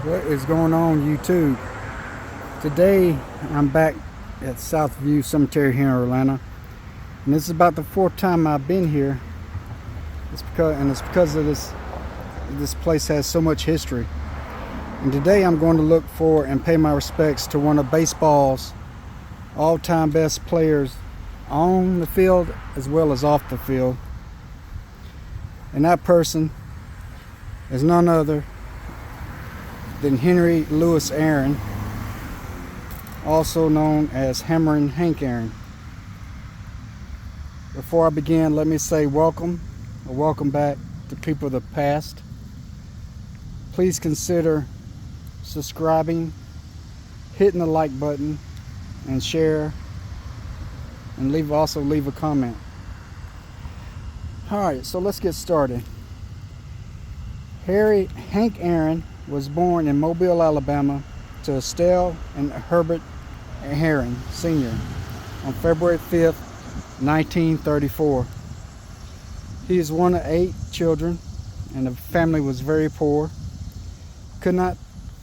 What is going on, YouTube? Today I'm back at Southview Cemetery here in Atlanta, and this is about the fourth time I've been here. It's because of this place has so much history. And today I'm going to look for and pay my respects to one of baseball's all-time best players on the field as well as off the field. And that person is none other than Henry Louis Aaron, also known as Hammering Hank Aaron. Before I begin, let me say welcome back to people of the past. Please consider subscribing, hitting the like button, and share, and also leave a comment. Alright, so let's get started. Hank Aaron was born in Mobile, Alabama to Estelle and Herbert Aaron Sr. on February 5th, 1934. He is one of 8 children, and the family was very poor. Could not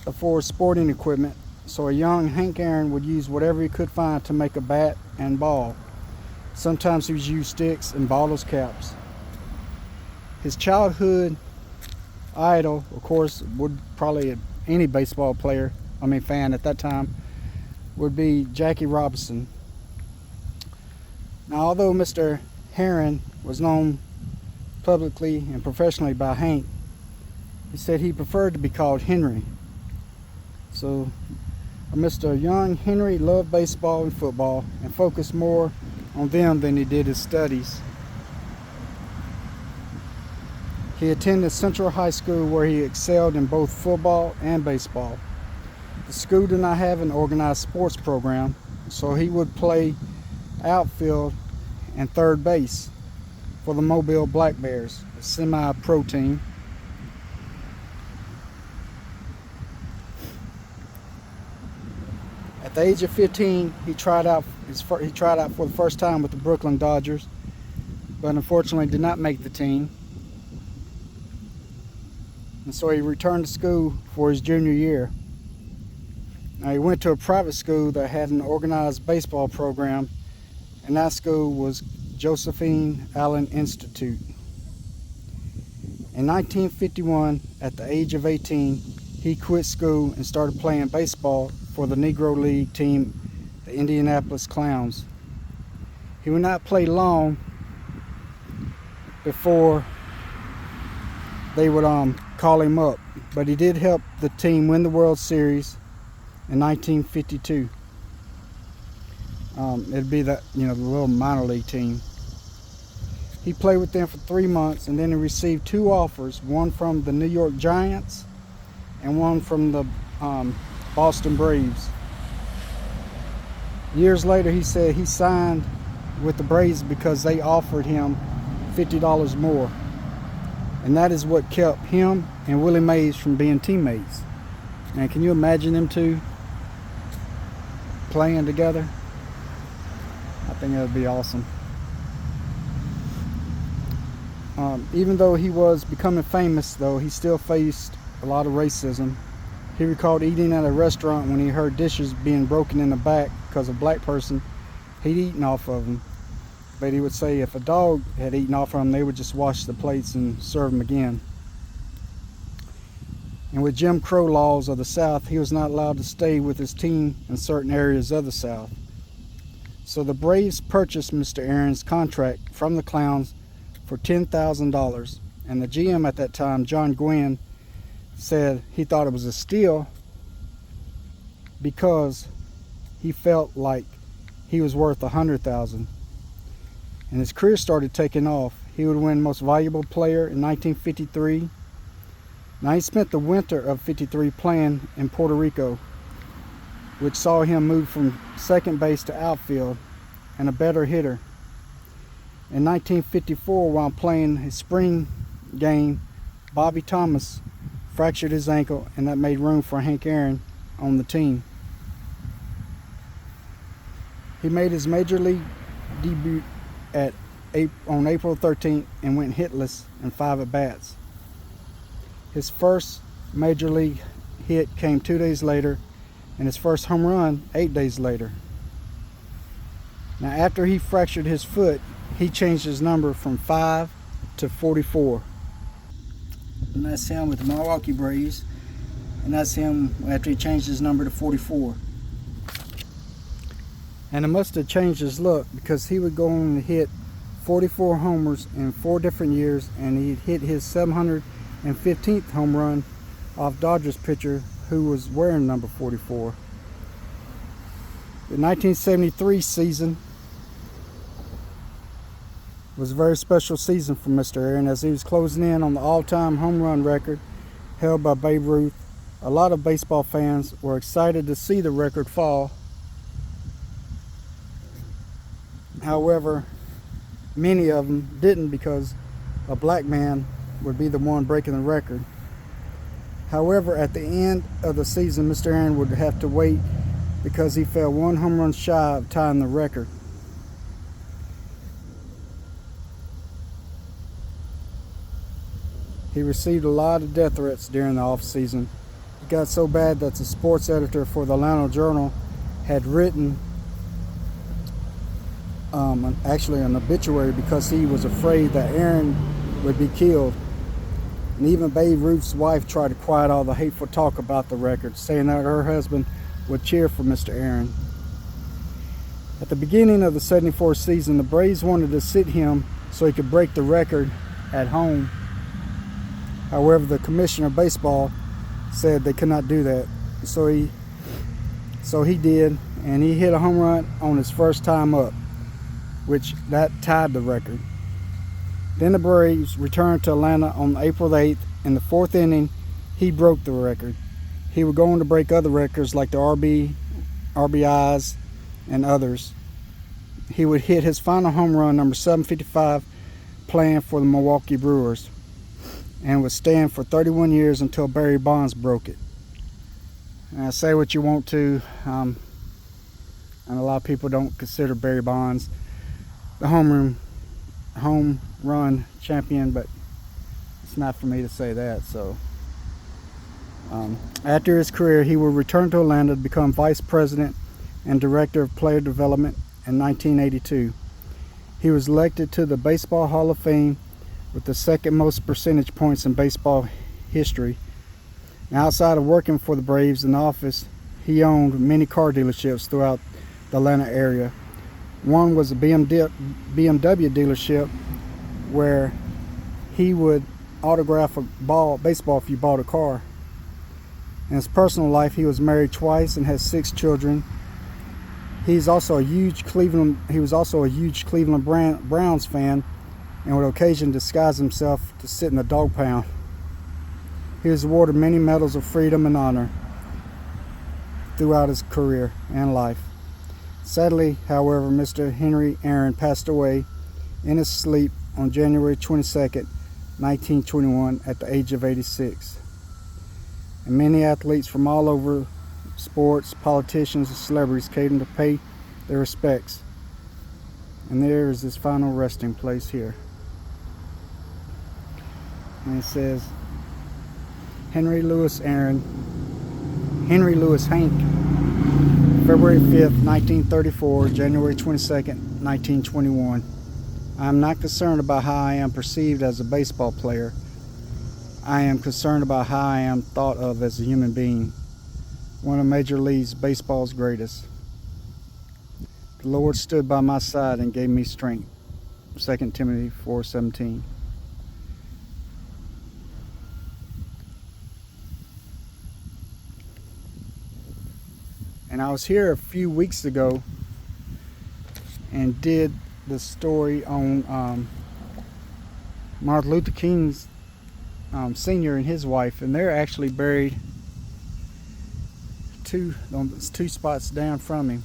afford sporting equipment, so a young Hank Aaron would use whatever he could find to make a bat and ball. Sometimes he would use sticks and bottles caps. His childhood idol, of course, would probably any baseball fan at that time, would be Jackie Robinson. Now, although Mr. Aaron was known publicly and professionally by Hank, he said he preferred to be called Henry. So Mr. Young Henry loved baseball and football and focused more on them than he did his studies. He attended Central High School, where he excelled in both football and baseball. The school did not have an organized sports program, so he would play outfield and third base for the Mobile Black Bears, a semi-pro team. At the age of 15, he tried out for the first time with the Brooklyn Dodgers, but unfortunately did not make the team. And so he returned to school for his junior year. Now, he went to a private school that had an organized baseball program, and that school was Josephine Allen Institute. In 1951, at the age of 18, he quit school and started playing baseball for the Negro League team, the Indianapolis Clowns. He would not play long before they would call him up, but he did help the team win the World Series in 1952. It'd be the little minor league team. He played with them for 3 months, and then he received 2 offers, one from the New York Giants and one from the Boston Braves. Years later, he said he signed with the Braves because they offered him $50 more. And that is what kept him and Willie Mays from being teammates. And can you imagine them two playing together? I think that would be awesome. Even though he was becoming famous, though, he still faced a lot of racism. He recalled eating at a restaurant when he heard dishes being broken in the back because a black person had eaten off of them. But he would say if a dog had eaten off of him, they would just wash the plates and serve them again. And with Jim Crow laws of the South, he was not allowed to stay with his team in certain areas of the South. So the Braves purchased Mr. Aaron's contract from the Clowns for $10,000. And the GM at that time, John Gwynn, said he thought it was a steal because he felt like he was worth $100,000. And his career started taking off. He would win Most Valuable Player in 1953. Now, he spent the winter of '53 playing in Puerto Rico, which saw him move from second base to outfield and a better hitter. In 1954, while playing his spring game, Bobby Thomas fractured his ankle, and that made room for Hank Aaron on the team. He made his major league debut on April 13th and went hitless in 5 at-bats. His first major league hit came 2 days later, and his first home run 8 days later. Now, after he fractured his foot, he changed his number from 5 to 44. And that's him with the Milwaukee Braves. And that's him after he changed his number to 44. And it must have changed his look, because he would go on to hit 44 homers in 4 different years, and he hit his 715th home run off Dodgers pitcher who was wearing number 44. The 1973 season was a very special season for Mr. Aaron, as he was closing in on the all-time home run record held by Babe Ruth. A lot of baseball fans were excited to see the record fall. However, many of them didn't, because a black man would be the one breaking the record. However, at the end of the season, Mr. Aaron would have to wait, because he fell 1 home run shy of tying the record. He received a lot of death threats during the off season. It got so bad that the sports editor for the Atlanta Journal had written actually an obituary, because he was afraid that Aaron would be killed. And even Babe Ruth's wife tried to quiet all the hateful talk about the record, saying that her husband would cheer for Mr. Aaron. At the beginning of the '74 season, the Braves wanted to sit him so he could break the record at home. However, the commissioner of baseball said they could not do that. So he did, and he hit a home run on his first time up, which that tied the record. Then the Braves returned to Atlanta on April 8th. In the 4th inning, he broke the record. He would go on to break other records like the RBIs and others. He would hit his final home run, number 755, playing for the Milwaukee Brewers, and would stand for 31 years until Barry Bonds broke it. And say what you want to, and a lot of people don't consider Barry Bonds the home run champion, but it's not for me to say that. So after his career, he would return to Atlanta to become vice president and director of player development in 1982. He was elected to the Baseball Hall of Fame with the second most percentage points in baseball history. Now, outside of working for the Braves in the office, he owned many car dealerships throughout the Atlanta area. One was a BMW dealership, where he would autograph a baseball if you bought a car. In his personal life, he was married twice and has 6 children. He was also a huge Cleveland Browns fan, and would occasionally disguise himself to sit in a dog pound. He was awarded many medals of freedom and honor throughout his career and life. Sadly, however, Mr. Henry Aaron passed away in his sleep on January 22nd, 1921, at the age of 86. And many athletes from all over sports, politicians, and celebrities came to pay their respects. And there is his final resting place here. And it says, Henry Louis Hank, February 5th, 1934, January 22nd, 1921. I am not concerned about how I am perceived as a baseball player. I am concerned about how I am thought of as a human being, one of Major League Baseball's greatest. The Lord stood by my side and gave me strength. 2 Timothy 4:17. And I was here a few weeks ago and did the story on Martin Luther King's Sr. and his wife, and they're actually buried two spots down from him.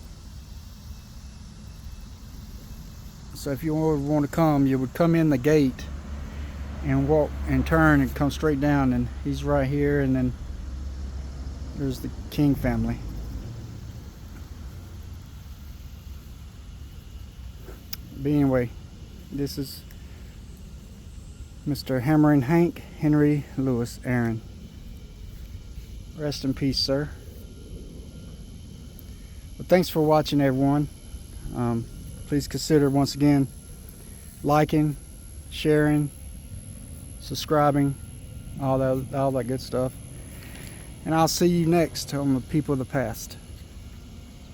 So if you want to come, you would come in the gate and walk and turn and come straight down, and he's right here, and then there's the King family. But anyway, this is Mr. Hammer and Hank Henry Louis Aaron. Rest in peace, sir. Well, thanks for watching, everyone. Please consider once again liking, sharing, subscribing, all that good stuff. And I'll see you next on the People of the Past.